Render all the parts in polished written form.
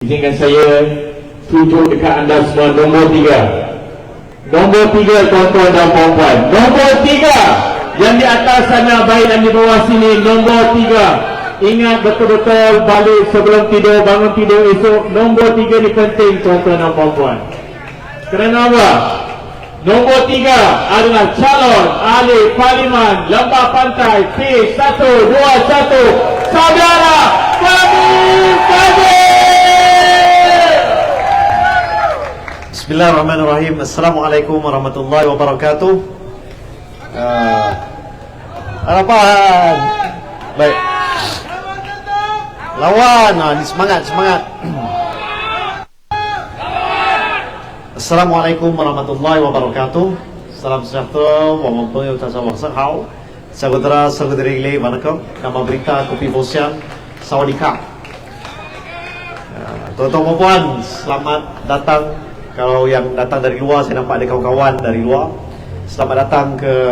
Izinkan saya tunjuk dekat anda semua nombor 3. Nombor 3 tuan-tuan dan puan-puan. Nombor 3 yang di atas sana baik dan di bawah sini. Nombor 3. Ingat betul-betul balik sebelum tidur, bangun tidur esok. Nombor 3 ni penting tuan-tuan dan puan-puan. Kerana apa? Nombor 3 adalah calon ahli parlimen Lembah Pantai P121 saudara Fahmi Fadzil. Bismillahirrahmanirrahim. Assalamualaikum warahmatullahi wabarakatuh. Harapan. Baik. Lawan. Ni semangat. Assalamualaikum warahmatullahi wabarakatuh. Salam sejahtera, walaupun utasawang senghau. Saudara-saudari ilai, wanakkam. Nama berita Kopi Bosian, Sawadika. Tuan-tuan dan puan, selamat datang. Kalau yang datang dari luar, saya nampak ada kawan-kawan dari luar. Selamat datang ke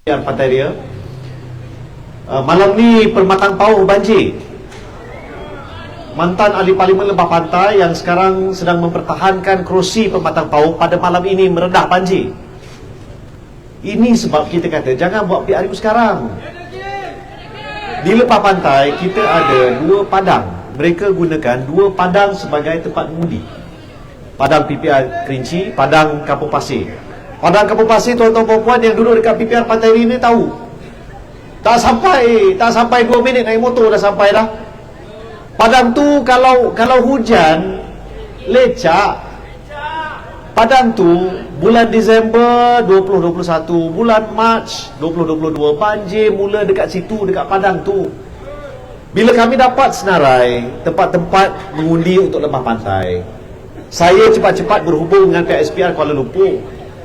Pantai Ria. Malam ni Permatang Pauh banjir. Mantan ahli parlimen Lembah Pantai yang sekarang sedang mempertahankan kerusi Permatang Pauh pada malam ini meredah banjir. Ini sebab kita kata jangan buat PR itu sekarang. Di Lembah Pantai kita ada 2 padang. Mereka gunakan 2 padang sebagai tempat mengundi. Padang PPR Kerinci, padang Kampung Pasir. Padang Kampung Pasir, tuan-tuan dan puan yang duduk dekat PPR Pantai ini tahu. Tak sampai 2 minit naik motor dah sampai dah. Padang tu kalau hujan lecak. Padang tu bulan Disember 2021, bulan Mac 2022 banjir mula dekat situ, dekat padang tu. Bila kami dapat senarai tempat-tempat mengundi untuk Lembah Pantai, saya cepat-cepat berhubung dengan pihak SPR Kuala Lumpur.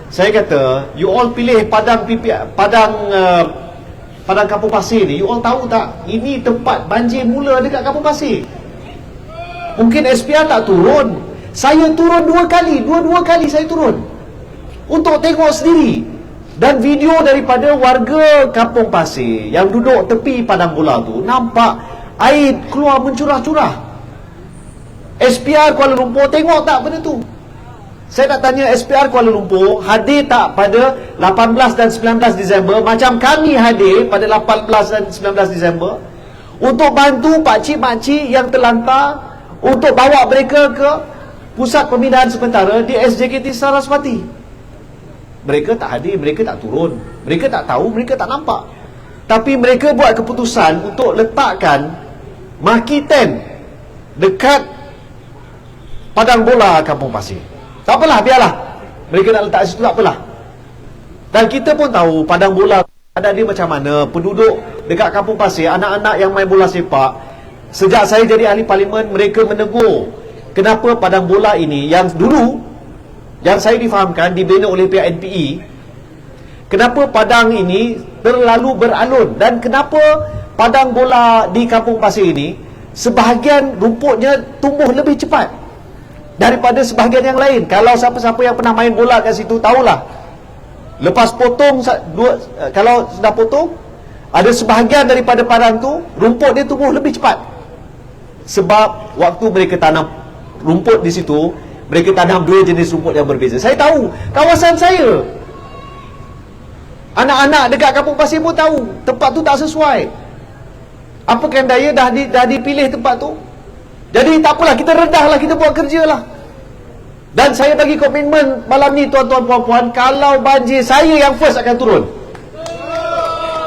Saya kata, you all pilih padang PPR, padang Kampung Pasir ni, you all tahu tak? Ini tempat banjir mula dekat Kampung Pasir. Mungkin SPR tak turun. Saya turun 2 kali. Dua kali saya turun untuk tengok sendiri. Dan video daripada warga Kampung Pasir yang duduk tepi padang bola tu, nampak air keluar mencurah-curah. SPR Kuala Lumpur tengok tak benda tu? Saya nak tanya SPR Kuala Lumpur hadir tak pada 18 dan 19 Disember macam kami hadir pada 18 dan 19 Disember untuk bantu pakcik-makcik yang terlantar, untuk bawa mereka ke pusat pemindahan sementara di SJKT Sarasvati. Mereka tak hadir, mereka tak turun, mereka tak tahu, mereka tak nampak. Tapi mereka buat keputusan untuk letakkan marquee tent dekat padang bola Kampung Pasir. Tak apalah, biarlah. Mereka nak letak situ, tak apalah. Dan kita pun tahu padang bola ada dia macam mana. Penduduk dekat Kampung Pasir, anak-anak yang main bola sepak, sejak saya jadi ahli parlimen, mereka menegur kenapa padang bola ini yang dulu, yang saya difahamkan dibina oleh pihak NPE, kenapa padang ini terlalu beralun. Dan kenapa padang bola di Kampung Pasir ini sebahagian rumputnya tumbuh lebih cepat daripada sebahagian yang lain. Kalau siapa-siapa yang pernah main bola kat situ tahulah, lepas potong kalau sudah potong, ada sebahagian daripada padang tu rumput dia tumbuh lebih cepat. Sebab waktu mereka tanam rumput di situ, mereka tanam 2 jenis rumput yang berbeza. Saya tahu, kawasan saya, anak-anak dekat Kampung Pasir pun tahu tempat tu tak sesuai. Apakan daya dah dipilih tempat tu. Jadi tak apalah, kita redahlah, kita buat kerja lah. Dan saya bagi komitmen malam ni tuan-tuan puan-puan, kalau banjir saya yang first akan turun.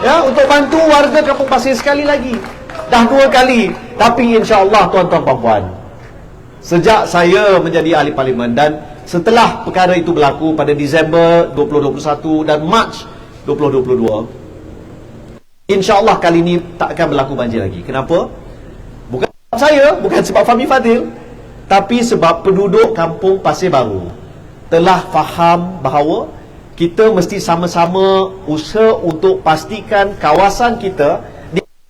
Ya, untuk bantu warga Kampung Pasir sekali lagi. Dah 2 kali. Tapi insya-Allah tuan-tuan puan-puan, sejak saya menjadi ahli parlimen dan setelah perkara itu berlaku pada Disember 2021 dan Mac 2022, insya-Allah kali ini tak akan berlaku banjir lagi. Kenapa? Bukan sebab saya, bukan sebab Fahmi Fadzil, tapi sebab penduduk Kampung Pasir Baru telah faham bahawa kita mesti sama-sama usaha untuk pastikan kawasan kita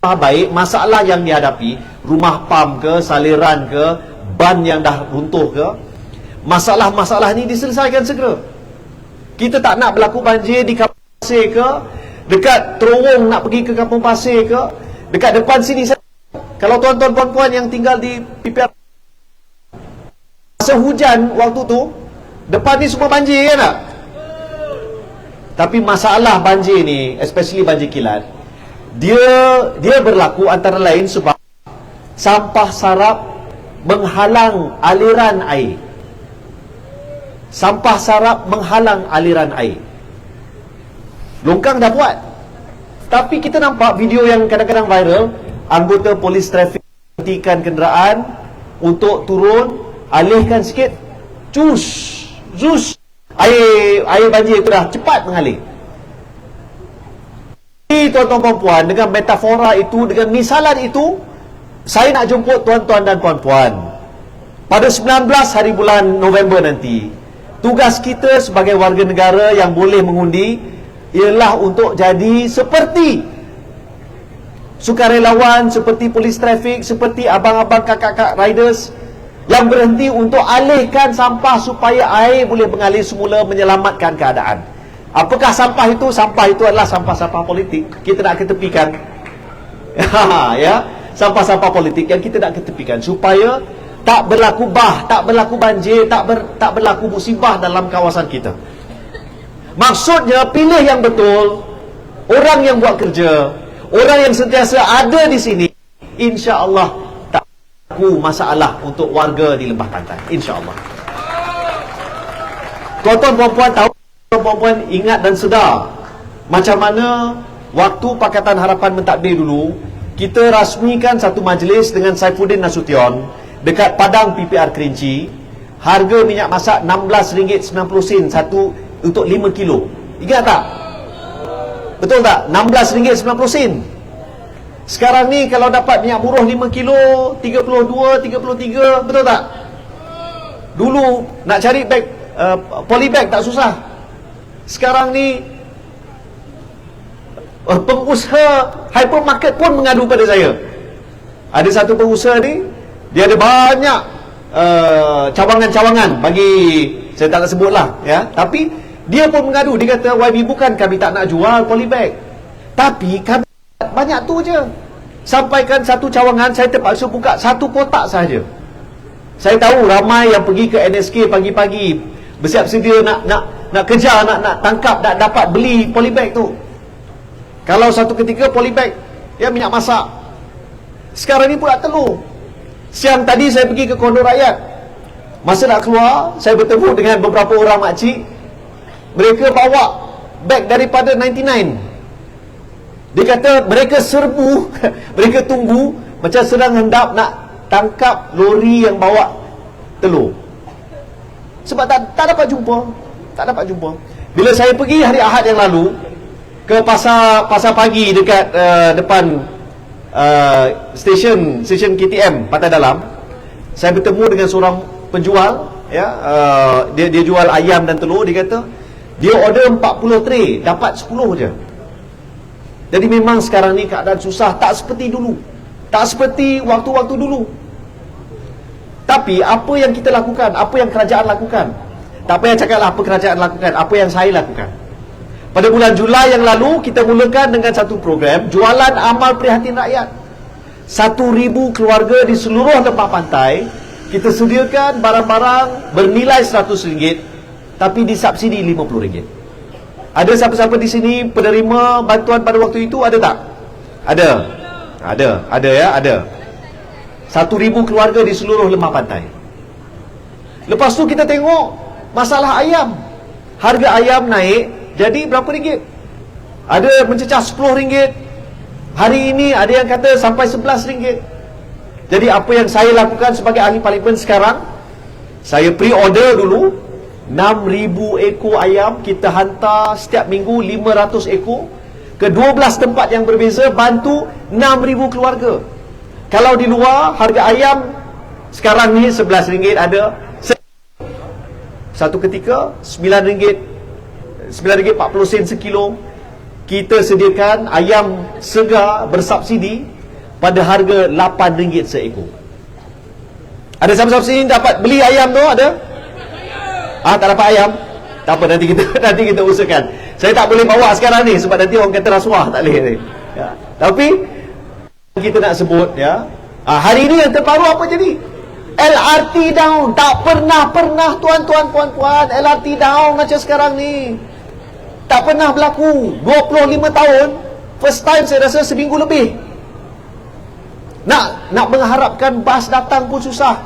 baik. Masalah yang dihadapi, rumah pam ke, saliran ke, ban yang dah runtuh ke, masalah-masalah ni diselesaikan segera. Kita tak nak berlaku banjir di Kampung Pasir ke, dekat terowong nak pergi ke Kampung Pasir ke, dekat depan sini. Kalau tuan-tuan puan-puan yang tinggal di PPR, Masa hujan waktu tu, depan ni semua banjir kan tak? Tapi masalah banjir ni, especially banjir kilat, dia berlaku antara lain sebab sampah sarap menghalang aliran air. Sampah sarap menghalang aliran air. Longkang dah buat. Tapi kita nampak video yang kadang-kadang viral, anggota polis trafik hentikan kenderaan untuk turun, alihkan sikit, air banjir itu dah cepat mengalir. Jadi tuan-tuan puan, dengan metafora itu, dengan misalan itu, saya nak jemput tuan-tuan dan puan-puan. Pada 19 hari bulan November nanti, tugas kita sebagai warga negara yang boleh mengundi ialah untuk jadi seperti sukarelawan, seperti polis trafik, seperti abang-abang kakak-kakak riders yang berhenti untuk alihkan sampah supaya air boleh mengalir semula, menyelamatkan keadaan. Apakah sampah itu? Sampah itu adalah sampah-sampah politik. Kita nak ketepikan. Ya, sampah-sampah politik yang kita nak ketepikan supaya tak berlaku tak berlaku banjir, tak berlaku musibah dalam kawasan kita. Maksudnya pilih yang betul, orang yang buat kerja, orang yang sentiasa ada di sini, insya-Allah tak berlaku masalah untuk warga di lembah pantai, insya-Allah. Tuan-tuan puan-puan tahu, tuan-puan ingat dan sedar macam mana waktu Pakatan Harapan mentadbir dulu, kita rasmikan satu majlis dengan Saifuddin Nasution dekat Padang PPR Kerinci. Harga minyak masak RM16.90 satu untuk 5 kilo. Ingat tak? Betul tak? RM16.90. Sekarang ni kalau dapat minyak murah 5 kilo 32, 33, betul tak? Dulu nak cari bag polybag tak susah. Sekarang ni pengusaha hypermarket pun mengadu pada saya. Ada satu pengusaha ni, dia ada banyak cawangan-cawangan bagi, saya tak nak sebutlah ya, tapi dia pun mengadu. Dia kata, YB, bukan kami tak nak jual polybag, tapi kami banyak tu je. Sampaikan satu cawangan, saya terpaksa buka satu kotak saja. Saya tahu ramai yang pergi ke NSK pagi-pagi bersiap sedia nak kejar, nak tangkap, nak dapat beli polybag tu. Kalau satu ketika polybag ya minyak masak, sekarang ni pula telur. Siang tadi saya pergi ke kondo rakyat. Masa nak keluar, saya bertemu dengan beberapa orang makcik. Mereka bawa beg daripada 99. Dia kata mereka serbu, mereka tunggu macam sedang hendak nak tangkap lori yang bawa telur. Sebab tak dapat jumpa. Tak dapat jumpa. Bila saya pergi hari Ahad yang lalu ke pasar pagi dekat depan stesen KTM Pantai Dalam, saya bertemu dengan seorang penjual ya, dia jual ayam dan telur. Dia kata dia order 40 tray, dapat 10 je. Jadi memang sekarang ni keadaan susah, tak seperti dulu, tak seperti waktu-waktu dulu. Tapi apa yang kita lakukan, apa yang kerajaan lakukan, tak payah cakaplah apa kerajaan lakukan, apa yang saya lakukan. Pada bulan Julai yang lalu, kita mulakan dengan satu program jualan amal prihatin rakyat. 1,000 keluarga di seluruh lembah pantai, kita sediakan barang-barang bernilai RM100, tapi disubsidi RM50. Ada siapa-siapa di sini penerima bantuan pada waktu itu? Ada tak? Ada ya, ada. 1,000 keluarga di seluruh lembah pantai. Lepas tu kita tengok masalah ayam. Harga ayam naik. Jadi berapa ringgit? Ada mencecah RM10. Hari ini ada yang kata sampai RM11. Jadi apa yang saya lakukan sebagai ahli parlimen sekarang, saya pre-order dulu 6,000 ekor ayam. Kita hantar setiap minggu 500 ekor ke 12 tempat yang berbeza, bantu 6,000 keluarga. Kalau di luar harga ayam sekarang ni RM11 ada. Satu ketika RM9.40 sekilo. Kita sediakan ayam segar bersubsidi pada harga RM8 seekor. Ada siapa-siapa sini dapat beli ayam tu? Ada? Tak dapat ayam? Tak apa, nanti kita usahakan. Saya tak boleh bawa sekarang ni sebab nanti orang kata rasuah, tak boleh ni. Ya. Tapi kita nak sebut ya. Hari ini yang terbaru apa jadi? LRT down. Tak pernah tuan-tuan, puan-puan, LRT down macam sekarang ni. Tak pernah berlaku. 25 tahun, first time saya rasa seminggu lebih. Nak mengharapkan bas datang pun susah.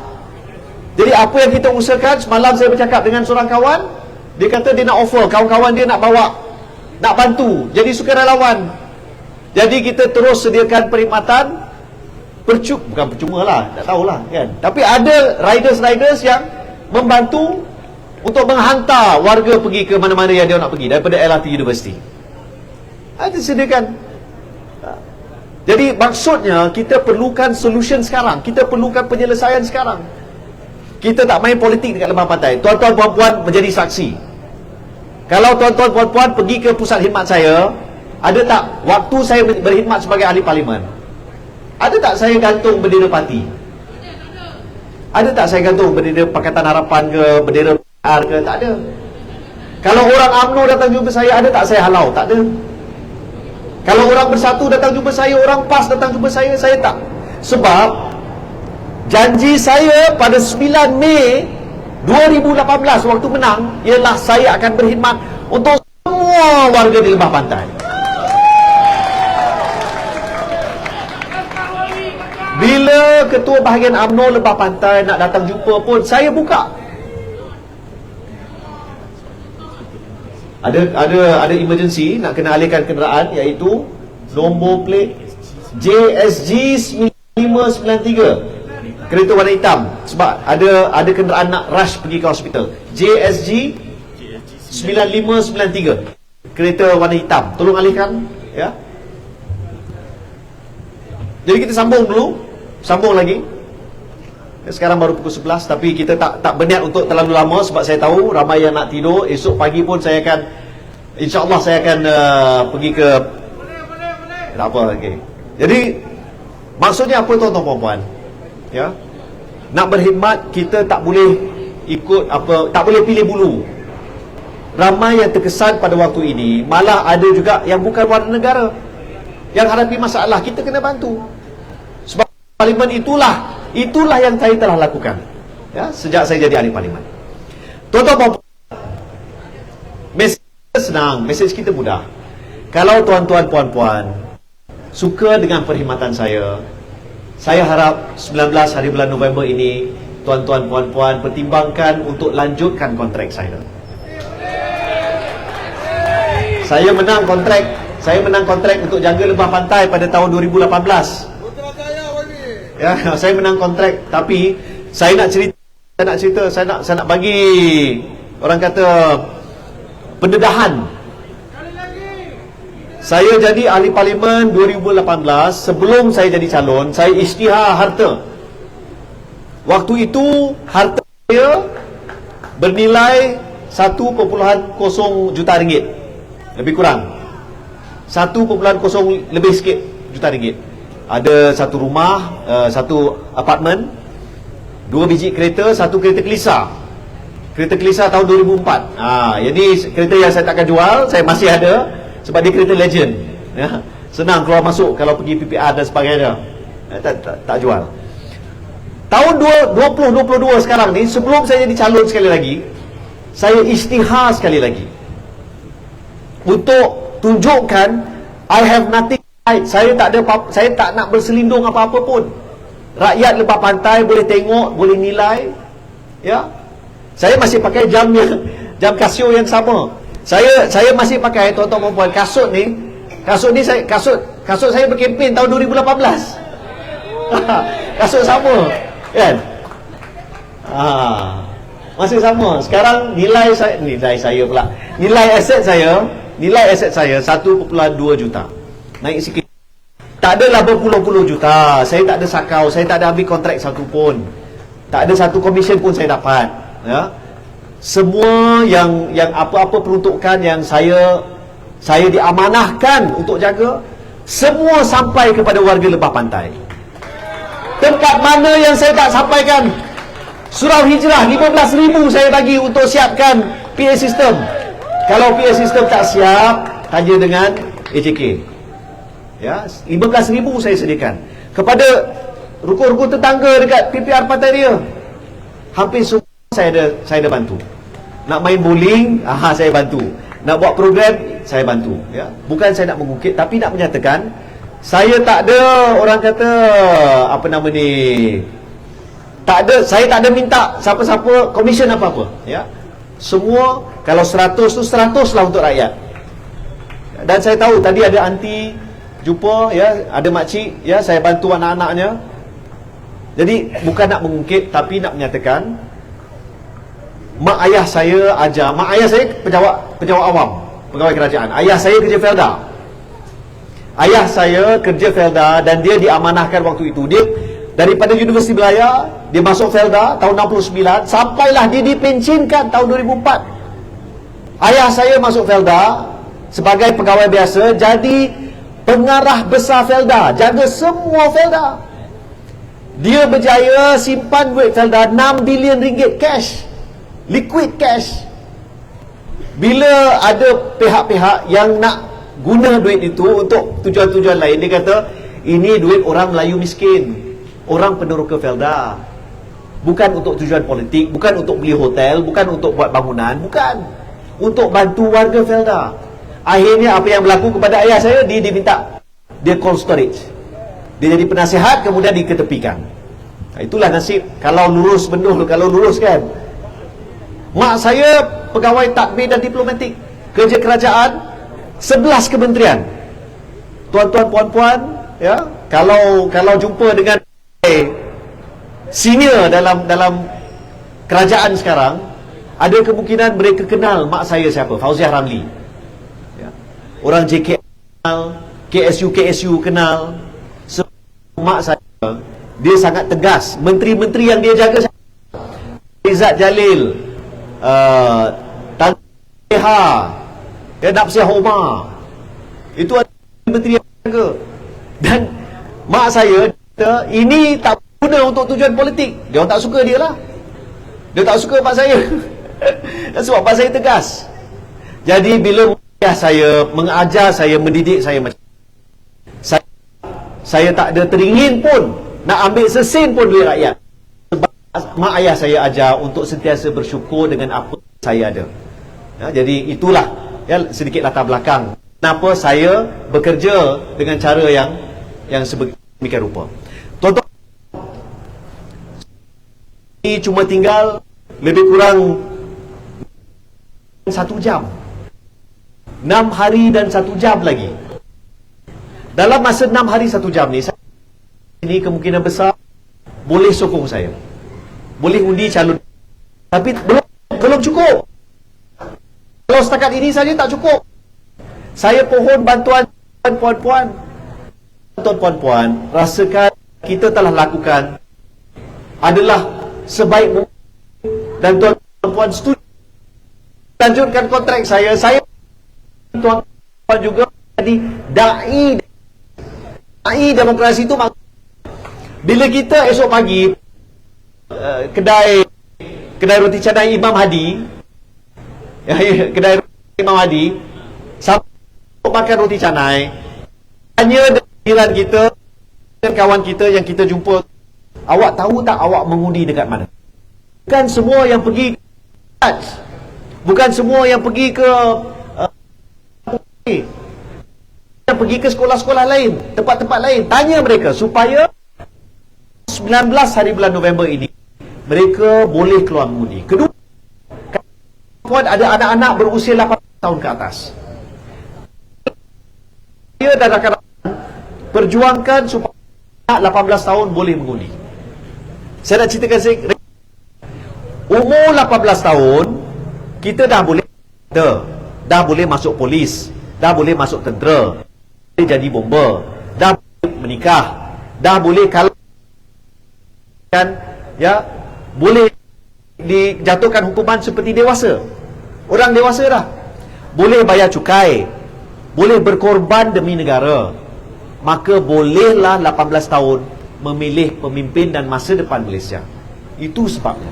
Jadi apa yang kita usahakan, semalam saya bercakap dengan seorang kawan, dia kata dia nak offer, kawan-kawan dia nak bawa, nak bantu, jadi sukarelawan. Jadi kita terus sediakan perkhidmatan, bukan percuma lah, tak tahulah kan. Tapi ada riders yang membantu untuk menghantar warga pergi ke mana-mana yang dia nak pergi daripada LRT University. Ada sediakan. Jadi maksudnya kita perlukan solution sekarang, kita perlukan penyelesaian sekarang. Kita tak main politik dekat lembah pantai. Tuan-tuan puan-puan menjadi saksi. Kalau tuan-tuan puan-puan pergi ke pusat khidmat saya, ada tak waktu saya berkhidmat sebagai ahli parlimen, ada tak saya gantung bendera parti? Ada tak saya gantung bendera Pakatan Harapan ke, bendera PR ke? Tak ada. Kalau orang UMNO datang jumpa saya, ada tak saya halau? Tak ada. Kalau orang Bersatu datang jumpa saya, orang PAS datang jumpa saya tak. Sebab janji saya pada 9 Mei 2018 waktu menang ialah saya akan berkhidmat untuk semua warga di lembah pantai. Bila ketua bahagian UMNO lembah pantai nak datang jumpa pun, saya buka. Ada emergency, nak kena alihkan kenderaan, iaitu nombor plate JSG 9593, kereta warna hitam. Sebab ada kenderaan nak rush pergi ke hospital. JSG 9593, kereta warna hitam. Tolong alihkan, ya. Jadi kita sambung dulu, sambung lagi. Sekarang baru pukul 11, tapi kita tak berniat untuk terlalu lama sebab saya tahu ramai yang nak tidur. Esok pagi pun saya akan, InsyaAllah saya akan pergi ke, tak apa, okay. Jadi maksudnya apa tuan-tuan puan-puan, ya, nak berkhidmat kita tak boleh ikut apa, tak boleh pilih bulu. Ramai yang terkesan pada waktu ini, malah ada juga yang bukan warga negara yang hadapi masalah, kita kena bantu. Sebab parlimen itulah yang saya telah lakukan, ya, sejak saya jadi ahli parlimen. Tuan-tuan, mesej senang, mesej kita mudah. Kalau tuan-tuan puan-puan suka dengan perkhidmatan saya harap 19 hari bulan November ini tuan-tuan puan-puan pertimbangkan untuk lanjutkan kontrak saya. Saya menang kontrak untuk jaga lembah pantai pada tahun 2018. Ya, saya menang kontrak, tapi saya nak cerita, saya nak bagi, orang kata, pendedahan. Saya jadi ahli parlimen 2018. Sebelum saya jadi calon, saya isytihar harta. Waktu itu harta saya bernilai 1.0 juta ringgit, lebih kurang 1.0 lebih sikit juta ringgit. Ada satu rumah, satu apartmen, 2 biji kereta, 1 kereta kelisa. Kereta kelisa tahun 2004. Jadi kereta yang saya takkan jual, saya masih ada, sebab dia kereta legend, ya. Senang keluar masuk kalau pergi PPR dan sebagainya. Tak jual. Tahun 2022 sekarang ni, sebelum saya jadi calon sekali lagi, saya isytihar sekali lagi untuk tunjukkan I have nothing. Saya tak nak berselindung apa-apa pun. Rakyat lembah pantai boleh tengok, boleh nilai, ya. Saya masih pakai jam Casio yang sama. Saya masih pakai, tuan-tuan puan-puan, kasut ni saya berkempen tahun 2018. Kasut sama, kan? Masih sama. Sekarang nilai aset saya 1.2 juta. Naik sikit. Tak adalah berpuluh-puluh juta. Saya tak ada sakau, saya tak ada ambil kontrak satu pun. Tak ada satu komisen pun saya dapat, ya. Semua yang apa-apa peruntukan yang saya diamanahkan untuk jaga, semua sampai kepada warga lembah pantai. Tempat mana yang saya tak sampaikan, surau hijrah 15,000 saya bagi untuk siapkan PA system. Kalau PA system tak siap, tanya dengan AJK. Ya, 15,000 saya sediakan kepada rukun-rukun tetangga dekat PPR pantai dia. Hampir semua saya ada bantu. Nak main bowling, saya bantu. Nak buat program, saya bantu. Ya, bukan saya nak mengungkit, tapi nak menyatakan saya tak ada, orang kata apa nama ni, tak ada, saya tak ada minta siapa-siapa komisen apa-apa. Ya, semua kalau 100 tu 100 lah untuk rakyat. Dan saya tahu tadi ada aunty jumpa, ya, ada makcik, ya, saya bantu anak-anaknya. Jadi bukan nak mengungkit, tapi nak menyatakan mak ayah saya ajar. Mak ayah saya pejabat awam, pegawai kerajaan. Ayah saya kerja Felda. Ayah saya kerja Felda dan dia diamanahkan waktu itu. Dia daripada Universiti Belaya, dia masuk Felda tahun 69, sampailah dia dipensinkan tahun 2004. Ayah saya masuk Felda sebagai pegawai biasa, jadi pengarah besar Felda, jaga semua Felda. Dia berjaya simpan duit Felda 6 bilion ringgit cash, liquid cash. Bila ada pihak-pihak yang nak guna duit itu untuk tujuan-tujuan lain, dia kata ini duit orang Melayu miskin, orang peneroka Felda, bukan untuk tujuan politik, bukan untuk beli hotel, bukan untuk buat bangunan, bukan, untuk bantu warga Felda. Akhirnya apa yang berlaku kepada ayah saya, dia diminta, dia cold storage, dia jadi penasihat, kemudian diketepikan. Itulah nasib kalau lurus benul, kalau lurus kan. Mak saya pegawai takbir dan diplomatik, kerja kerajaan, 11 kementerian. Tuan-tuan, puan-puan, ya, kalau jumpa dengan senior dalam kerajaan sekarang, ada kemungkinan mereka kenal mak saya siapa, Fauziah Ramli. Ya. Orang JK kenal, KSU kenal. Mak saya, dia sangat tegas. Menteri-menteri yang dia jaga, Izzat Jalil, Tan Leha, Napsiah Omar, itu adalah menteri yang jaga. Dan mak saya kata, ini tak guna untuk tujuan politik. Dia orang tak suka dia lah. Dia tak suka mak saya. Sebab mak saya tegas. Jadi bila ayah saya mengajar saya, mendidik saya macam, saya tak ada teringin pun nak ambil sesen pun duit rakyat. Sebab mak ayah saya ajar untuk sentiasa bersyukur dengan apa saya ada. Ya, jadi itulah, ya, sedikit latar belakang kenapa saya bekerja dengan cara yang sedemikian rupa. Tuan-tuan, ini cuma tinggal lebih kurang 1 jam, 6 hari dan 1 jam lagi. Dalam masa 6 hari 1 jam ni, ini kemungkinan besar boleh sokong saya, boleh undi calon, tapi belum cukup. Kalau setakat ini saja tak cukup. Saya pohon bantuan puan-puan. Tuan-puan, rasakan kita telah lakukan adalah sebaik mungkin, dan tuan-puan setuju lanjutkan kontrak saya. Tuan-puan juga jadi dai demokrasi itu. Bila kita esok pagi kedai roti canai Imam Hadi, kedai roti Imam Hadi, sampai makan roti canai, hanya dengan kita dan kawan kita yang kita jumpa, awak tahu tak awak mengundi dekat mana? Bukan semua yang pergi bukan semua yang pergi ke yang pergi ke sekolah-sekolah lain, tempat-tempat lain. Tanya mereka supaya 19 hari bulan November ini mereka boleh keluar mengundi. Kedua, puan ada anak-anak berusia 18 tahun ke atas, dia dan rakan-rakan perjuangkan supaya anak 18 tahun boleh mengundi. Saya nak ceritakan sikit. Umur 18 tahun kita dah boleh masuk polis, dah boleh masuk tentera, boleh jadi bomber, dah boleh menikah, dah boleh kalau kan, ya, boleh dijatuhkan hukuman seperti dewasa. Orang dewasa dah boleh bayar cukai, boleh berkorban demi negara. Maka bolehlah 18 tahun memilih pemimpin dan masa depan Malaysia. Itu sebabnya.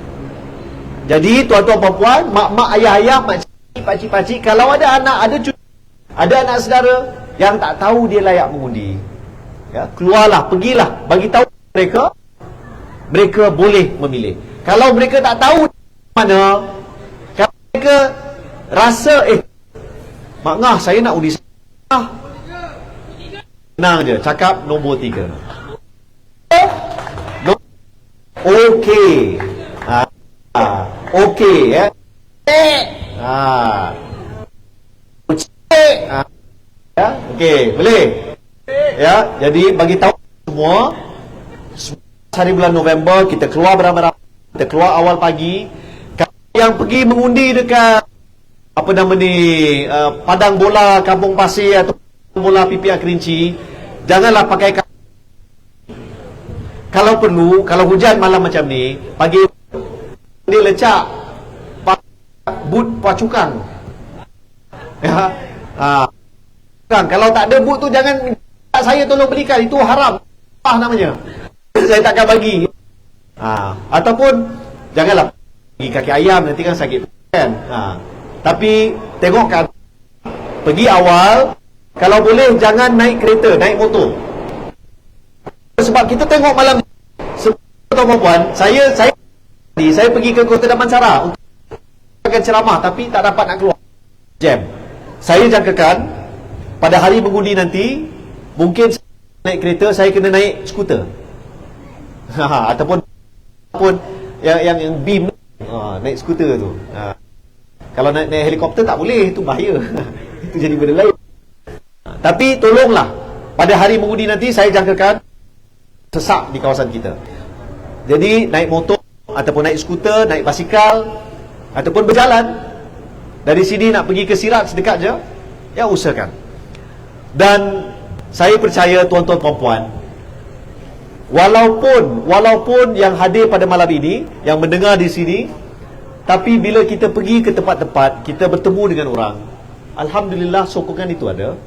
Jadi tuan-tuan puan-puan, mak-mak, ayah-ayah, makcik, pakcik-pakcik, kalau ada anak, ada cucu, ada anak saudara yang tak tahu dia layak mengundi, ya, keluarlah, pergilah, bagi tahu mereka boleh memilih. Kalau mereka tak tahu mana, kalau mereka rasa Mak Ngah saya nak undi senang je, cakap nombor 3. Okey. Okey ya. Ya, okey, boleh. Ya, jadi bagi tahu semua hari bulan November kita keluar beramai-ramai, kita keluar awal pagi. Yang pergi mengundi dekat apa nama ni, padang bola Kampung Pasir atau bola PPR Kerinci, janganlah pakai kalau perlu, kalau hujan malam macam ni, pagi dia lecak boot pacukang. Ya. Kalau tak ada boot tu jangan saya tolong belikan, itu haram. Apa namanya? Saya takkan bagi. Ataupun janganlah pergi kaki ayam, nanti kan sakit kan. Tapi tengokkan, pergi awal, kalau boleh jangan naik kereta, naik motor. Sebab kita tengok malam tuan-tuan, saya pergi ke Kota Damansara untuk akan ceramah tapi tak dapat nak keluar, jam. Saya jangkakan pada hari mengundi nanti mungkin naik kereta, saya kena naik skuter. Ataupun yang beam, naik skuter tu. Kalau naik helikopter tak boleh, itu bahaya. Itu jadi benda lain. Tapi tolonglah, pada hari mengundi nanti saya jangkakan sesak di kawasan kita. Jadi naik motor ataupun naik skuter, naik basikal ataupun berjalan. Dari sini nak pergi ke Sirat sedekat je, ya usahakan. Dan saya percaya tuan-tuan puan-puan, walaupun yang hadir pada malam ini, yang mendengar di sini, tapi bila kita pergi ke tempat-tempat, kita bertemu dengan orang, alhamdulillah sokongan itu ada.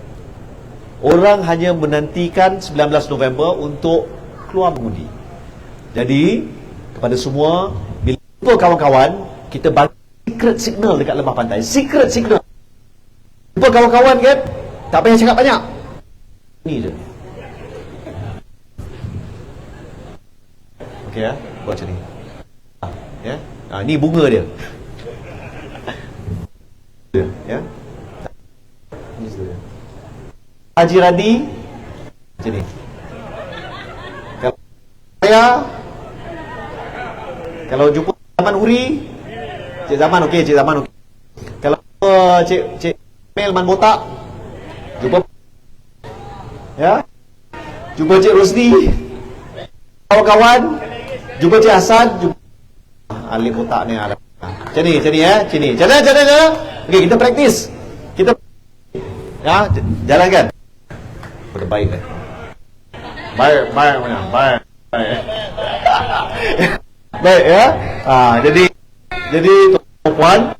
Orang hanya menantikan 19 November untuk keluar mengundi. Jadi kepada semua, bila jumpa kawan-kawan, kita bagi secret signal dekat lembah pantai. Secret signal. Jumpa kawan-kawan kan, tak payah cakap banyak, ni je. Okey ya, buat macam ni. Ya, ni bunga dia. Ya. Ni dia. Haji Radi macam ni. Kalau jumpa Zaman Huri, Cik Zaman okey, Cik Zaman okey. Kalau Cik Mel Man Botak, jumpa ya. Jumpa Cik Rosdi, kawan-kawan, jumpa Cik Hasan, jumpa Alif Botak ni ada. Macam ni ya, macam ni. Jalan. Okey, kita praktis. Kita ya, jalankan. Baik kan? Baik mana? Baik. Baik ya. Jadi tuan-tuan,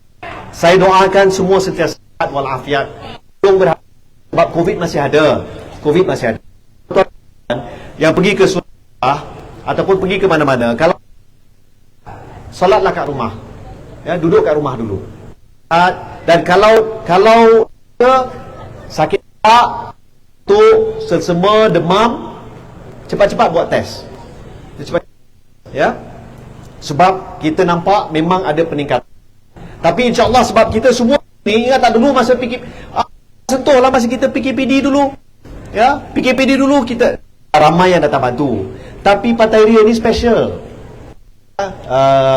saya doakan semua sentiasa sihat walafiat. Sebab COVID masih ada. Tuan-tuan yang pergi ke surau ataupun pergi ke mana-mana, kalau solatlah kat rumah. Ya, duduk kat rumah dulu. Dan kalau sakit tu selsema, demam, cepat-cepat buat test. Ya. Sebab kita nampak memang ada peningkatan. Tapi insya-Allah sebab kita semua ni, ingat tak dulu masa sentuhlah masa kita PKPD dulu. Ya, PKPD dulu kita ramai yang datang bantu. Tapi Pantai Ria ni special.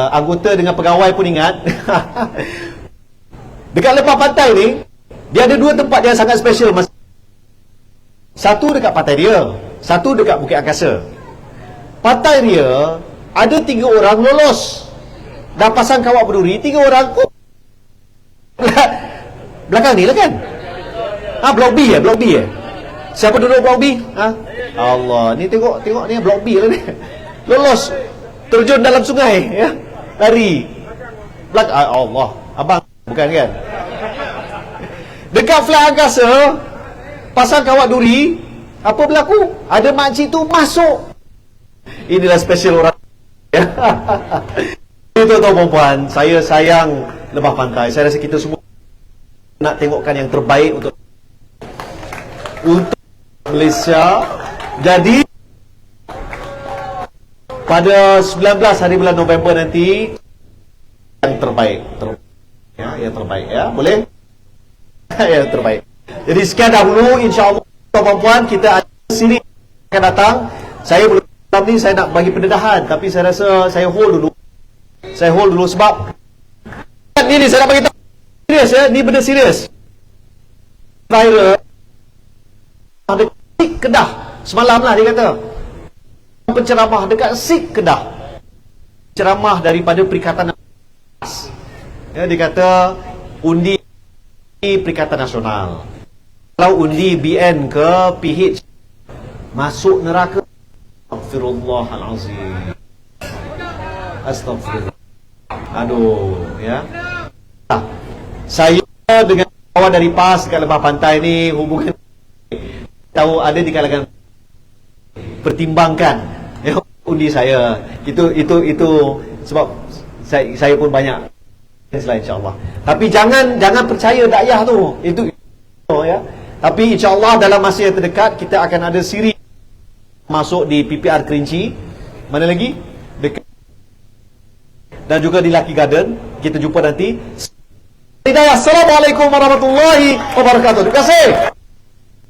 Anggota dengan pegawai pun ingat. Dekat lepas pantai ni, dia ada dua tempat yang sangat special. Satu dekat Pantai Ria, satu dekat Bukit Angkasa. Pantai Ria ada 3 orang lolos. Dah pasang kawat berduri, 3 orang belakang ni lah kan. Blok B ya. Siapa duduk blok B? Allah, ni tengok ni blok B lah ni. Lolos, terjun dalam sungai ya. Lari. Belakang Allah, abang bukan kan? Dekat flat angkasa pasang kawat duri, apa berlaku? Ada makcik tu masuk. Inilah special orang. Itu tuan-puan, saya sayang lembah pantai. Saya rasa kita semua nak tengokkan yang terbaik untuk Malaysia. Jadi pada 19 hari bulan November nanti yang terbaik, yang terbaik ya, boleh? Yang terbaik. Jadi sekian dahulu, insya-Allah tuan-puan, kita ada siri akan datang. Saya belum ni saya nak bagi pendedahan, tapi saya rasa saya hold dulu. Saya hold dulu sebab ni saya nak bagi tahu serius ya, ni benda serius. Viral dekat Sik Kedah semalam lah dia kata. Penceramah dekat Sik Kedah. Ceramah daripada Perikatan ya, dia kata undi Perikatan Nasional. Kalau undi BN ke PH masuk neraka. Astaghfirullahalazim. Astaghfirullah. Aduh, ya. Saya dengan kawan dari PAS dekat Lebah Pantai ni hubungan tahu ada di kalangan pertimbangkan ya, undi saya. Itu sebab saya pun banyak selain insya-Allah. Tapi jangan percaya dakwah tu. Itu ya. Tapi insya-Allah dalam masa yang terdekat kita akan ada siri masuk di PPR Kerinci. Mana lagi? Dekat dan juga di Lucky Garden. Kita jumpa nanti. Assalamualaikum warahmatullahi wabarakatuh. Terima kasih.